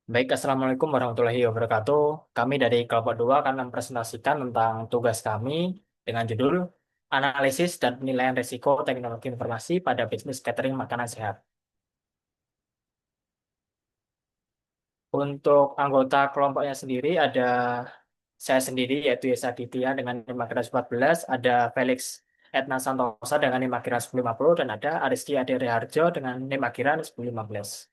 Baik, Assalamualaikum warahmatullahi wabarakatuh. Kami dari kelompok 2 akan mempresentasikan tentang tugas kami dengan judul Analisis dan Penilaian Risiko Teknologi Informasi pada Bisnis Catering Makanan Sehat. Untuk anggota kelompoknya sendiri ada saya sendiri yaitu Yesa Aditya dengan NIM Akhiran 14, ada Felix Edna Santosa dengan NIM Akhiran 1050, dan ada Ariski Ade Reharjo dengan NIM Akhiran 1015.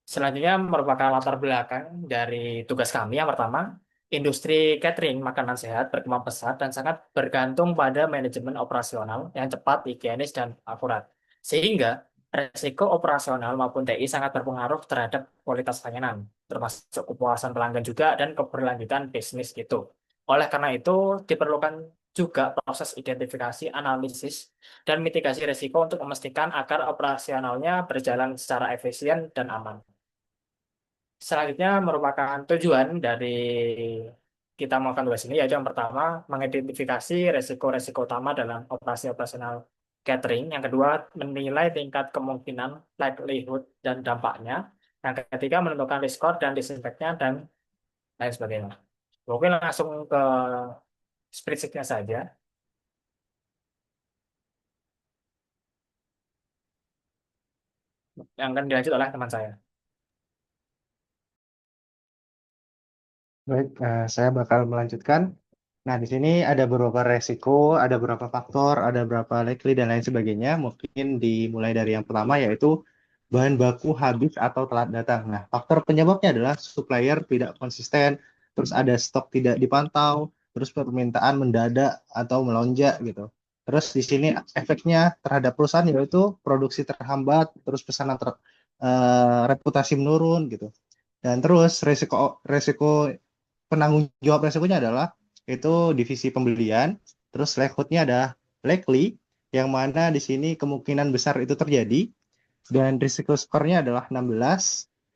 Selanjutnya merupakan latar belakang dari tugas kami. Yang pertama, industri catering makanan sehat berkembang pesat dan sangat bergantung pada manajemen operasional yang cepat, higienis, dan akurat. Sehingga resiko operasional maupun TI sangat berpengaruh terhadap kualitas layanan, termasuk kepuasan pelanggan juga dan keberlanjutan bisnis itu. Oleh karena itu, diperlukan juga proses identifikasi, analisis, dan mitigasi risiko untuk memastikan agar operasionalnya berjalan secara efisien dan aman. Selanjutnya merupakan tujuan dari kita melakukan tugas ini, yaitu yang pertama, mengidentifikasi resiko-resiko utama dalam operasi operasional catering. Yang kedua, menilai tingkat kemungkinan, likelihood, dan dampaknya. Yang ketiga, menentukan risk dan disinfeknya, dan lain sebagainya. Oke, langsung ke spreadsheet-nya saja, yang akan dilanjut oleh teman saya. Baik, saya bakal melanjutkan. Nah, di sini ada beberapa resiko, ada beberapa faktor, ada beberapa likely dan lain sebagainya. Mungkin dimulai dari yang pertama yaitu bahan baku habis atau telat datang. Nah, faktor penyebabnya adalah supplier tidak konsisten, terus ada stok tidak dipantau, terus permintaan mendadak atau melonjak gitu. Terus di sini efeknya terhadap perusahaan yaitu produksi terhambat, terus reputasi menurun gitu. Dan terus resiko resiko penanggung jawab resikonya adalah itu divisi pembelian, terus likelihood-nya ada likely, yang mana di sini kemungkinan besar itu terjadi, dan risiko skornya adalah 16,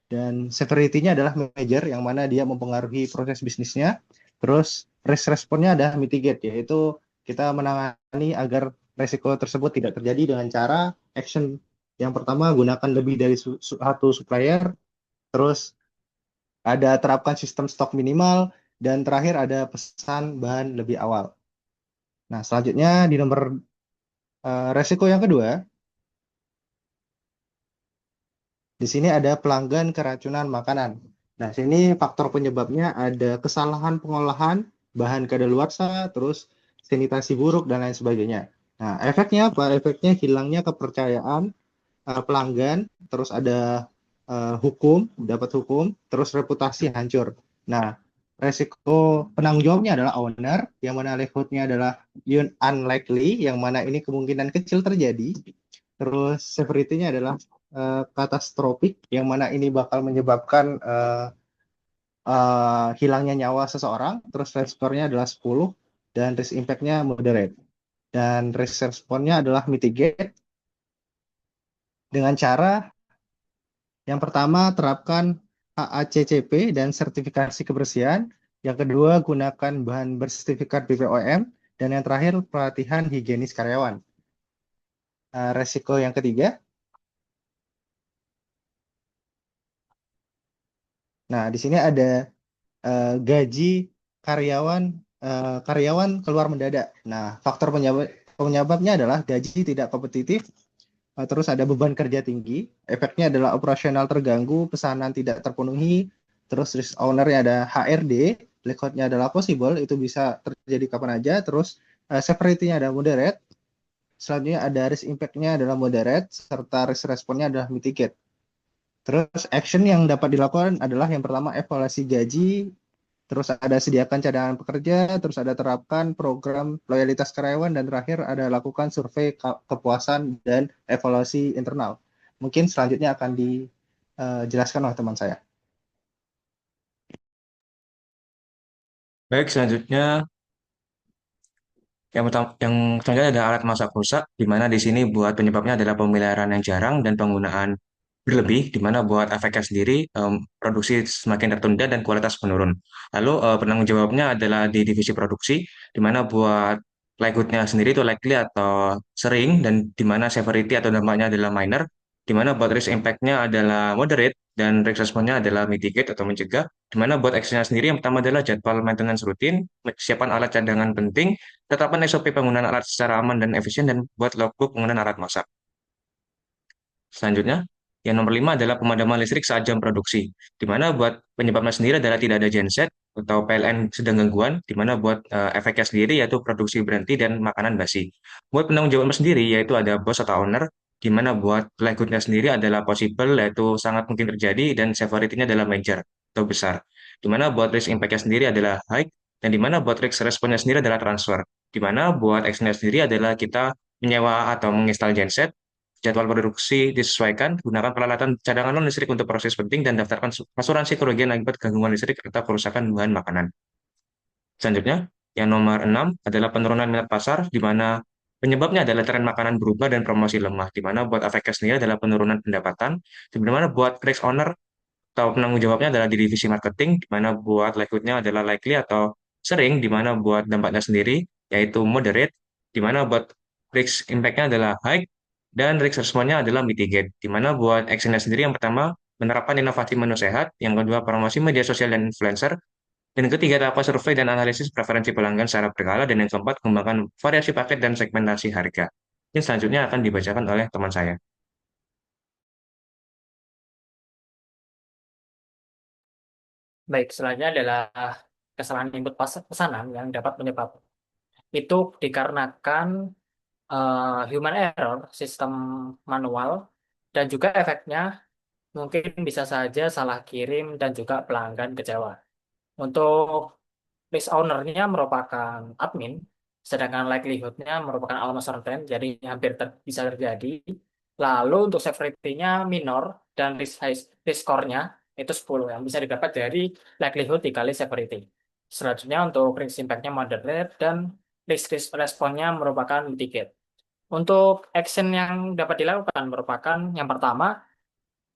dan severity-nya adalah major, yang mana dia mempengaruhi proses bisnisnya, terus risk response-nya ada mitigate, yaitu kita menangani agar risiko tersebut tidak terjadi dengan cara action yang pertama gunakan lebih dari satu supplier, terus ada terapkan sistem stok minimal, dan terakhir ada pesan bahan lebih awal. Nah, selanjutnya di nomor resiko yang kedua, di sini ada pelanggan keracunan makanan. Nah, sini faktor penyebabnya ada kesalahan pengolahan, bahan kadaluarsa, terus sanitasi buruk, dan lain sebagainya. Nah, efeknya apa? Efeknya hilangnya kepercayaan pelanggan, terus ada dapat hukum, terus reputasi hancur. Nah, resiko penanggung jawabnya adalah owner, yang mana likelihood-nya adalah unlikely, yang mana ini kemungkinan kecil terjadi. Terus severity-nya adalah katastrofik, yang mana ini bakal menyebabkan hilangnya nyawa seseorang. Terus risk score-nya adalah 10, dan risk impact-nya moderate. Dan risk response-nya adalah mitigate dengan cara yang pertama, terapkan HACCP dan sertifikasi kebersihan. Yang kedua, gunakan bahan bersertifikat BPOM. Dan yang terakhir, pelatihan higienis karyawan. Resiko yang ketiga, nah di sini ada gaji karyawan karyawan keluar mendadak. Nah, faktor penyebabnya adalah gaji tidak kompetitif. Terus ada beban kerja tinggi, efeknya adalah operasional terganggu, pesanan tidak terpenuhi, terus risk owner-nya ada HRD, likelihood-nya adalah possible, itu bisa terjadi kapan aja, terus severity-nya ada moderate, selanjutnya ada risk impact-nya adalah moderate, serta risk response-nya adalah mitigate. Terus action yang dapat dilakukan adalah yang pertama evaluasi gaji, terus ada sediakan cadangan pekerja, terus ada terapkan program loyalitas karyawan, dan terakhir ada lakukan survei kepuasan dan evaluasi internal. Mungkin selanjutnya akan dijelaskan oleh teman saya. Baik, selanjutnya yang selanjutnya ada alat masak rusak, di mana di sini buat penyebabnya adalah pemeliharaan yang jarang dan penggunaan berlebih, di mana buat efeknya sendiri produksi semakin tertunda dan kualitas menurun. Lalu penanggung jawabnya adalah di divisi produksi, di mana buat likelihood-nya sendiri itu likely atau sering, dan di mana severity atau dampaknya adalah minor. di mana buat risk impact-nya adalah moderate dan risk response-nya adalah mitigate atau mencegah, di mana buat action-nya sendiri yang pertama adalah jadwal maintenance rutin, kesiapan alat cadangan penting, tetapkan SOP penggunaan alat secara aman dan efisien, dan buat logbook penggunaan alat masak. Selanjutnya, yang nomor 5 adalah pemadaman listrik saat jam produksi, di mana buat penyebabnya sendiri adalah tidak ada genset atau PLN sedang gangguan, di mana buat efeknya sendiri yaitu produksi berhenti dan makanan basi. Buat penanggung jawabnya sendiri yaitu ada bos atau owner, di mana buat likelihood-nya sendiri adalah possible yaitu sangat mungkin terjadi dan severity-nya adalah major atau besar. Di mana buat risk impact-nya sendiri adalah high dan di mana buat risk response-nya sendiri adalah transfer. Di mana buat action-nya sendiri adalah kita menyewa atau menginstal genset. Jadwal produksi disesuaikan, gunakan peralatan cadangan non-listrik untuk proses penting, dan daftarkan asuransi kerugian akibat gangguan listrik atau kerusakan bahan makanan. Selanjutnya, yang nomor 6 adalah penurunan minat pasar, di mana penyebabnya adalah tren makanan berubah dan promosi lemah, di mana buat efeknya sendiri adalah penurunan pendapatan, di mana buat risk owner atau penanggung jawabnya adalah di divisi marketing, di mana buat likelihood-nya adalah likely atau sering, di mana buat dampaknya sendiri, yaitu moderate, di mana buat risk impact-nya adalah high, dan risk response-nya adalah mitigate, di mana buat action-nya sendiri yang pertama, menerapkan inovasi menu sehat, yang kedua, promosi media sosial dan influencer, dan yang ketiga, tahap survei dan analisis preferensi pelanggan secara berkala, dan yang keempat, kembangkan variasi paket dan segmentasi harga. Ini selanjutnya akan dibacakan oleh teman saya. Baik, selanjutnya adalah kesalahan input pesanan yang dapat menyebabkan itu dikarenakan human error, sistem manual, dan juga efeknya mungkin bisa saja salah kirim dan juga pelanggan kecewa. Untuk list owner-nya merupakan admin, sedangkan likelihood-nya merupakan almost certain, jadi hampir bisa terjadi. Lalu untuk severity-nya minor dan risk score-nya itu 10 yang bisa didapat dari likelihood dikali severity. Selanjutnya untuk risk impact-nya moderate dan risk response-nya merupakan mitigate. Untuk action yang dapat dilakukan merupakan yang pertama,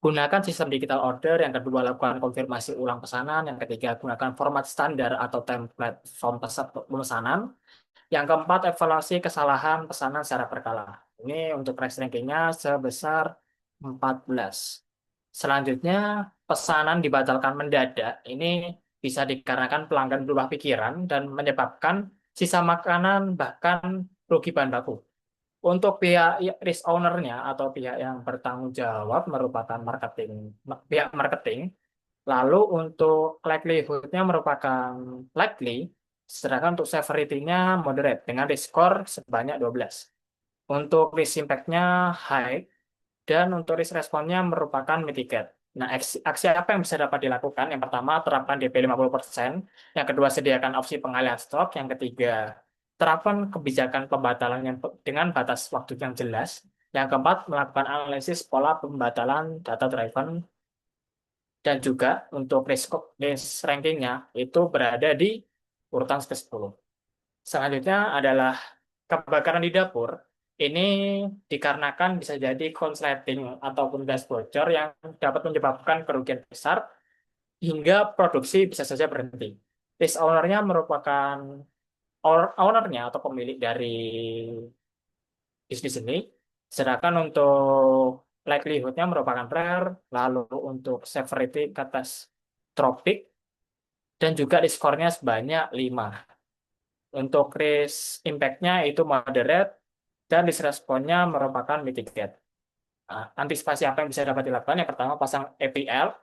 gunakan sistem digital order, yang kedua lakukan konfirmasi ulang pesanan, yang ketiga gunakan format standar atau template form pesanan, yang keempat evaluasi kesalahan pesanan secara berkala. Ini untuk price rankingnya sebesar 14. Selanjutnya, pesanan dibatalkan mendadak. Ini bisa dikarenakan pelanggan berubah pikiran dan menyebabkan sisa makanan bahkan rugi bahan baku. Untuk pihak risk owner-nya atau pihak yang bertanggung jawab merupakan pihak marketing. Lalu untuk likelihood-nya merupakan likely, sedangkan untuk severity-nya moderate dengan risk score sebanyak 12. Untuk risk impact-nya high, dan untuk risk response-nya merupakan mitigate. Nah, aksi apa yang bisa dapat dilakukan? Yang pertama, terapkan DP 50%. Yang kedua, sediakan opsi pengalihan stok. Yang ketiga, terapkan kebijakan pembatalan yang dengan batas waktu yang jelas. Yang keempat, melakukan analisis pola pembatalan data driven. Dan juga untuk risk ranking-nya itu berada di urutan ke-10. Selanjutnya adalah kebakaran di dapur. Ini dikarenakan bisa jadi konsleting ataupun gas bocor yang dapat menyebabkan kerugian besar hingga produksi bisa saja berhenti. Risk owner-nya merupakan owner-nya atau pemilik dari bisnis ini. Sedangkan untuk likelihood-nya merupakan rare, lalu untuk severity catastrophic, dan juga riskornya sebanyak 5. Untuk risk impact-nya itu moderate, dan risk response-nya merupakan mitigate. Nah, antisipasi apa yang bisa dapat dilakukan? Yang pertama, pasang EPAR.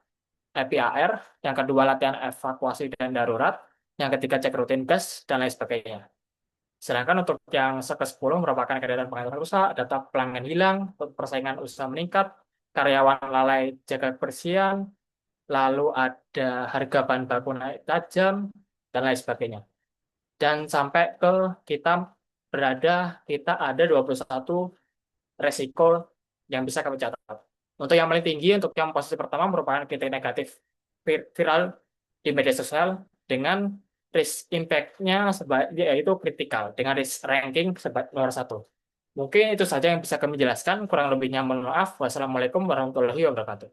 Yang kedua, latihan evakuasi dan darurat. Yang ketiga, cek rutin gas, dan lain sebagainya. Sedangkan untuk yang ke-10 merupakan keadaan pengaturan rusak, data pelanggan hilang, persaingan usaha meningkat, karyawan lalai jaga kebersihan, lalu ada harga bahan baku naik tajam, dan lain sebagainya. Dan sampai ke kita kita ada 21 resiko yang bisa kami catat. Untuk yang paling tinggi, untuk yang posisi pertama merupakan kritik negatif viral di media sosial dengan risk impact-nya yaitu kritikal dengan risk ranking sebagai nomor 1. Mungkin itu saja yang bisa kami jelaskan. Kurang lebihnya mohon maaf. Wassalamualaikum warahmatullahi wabarakatuh.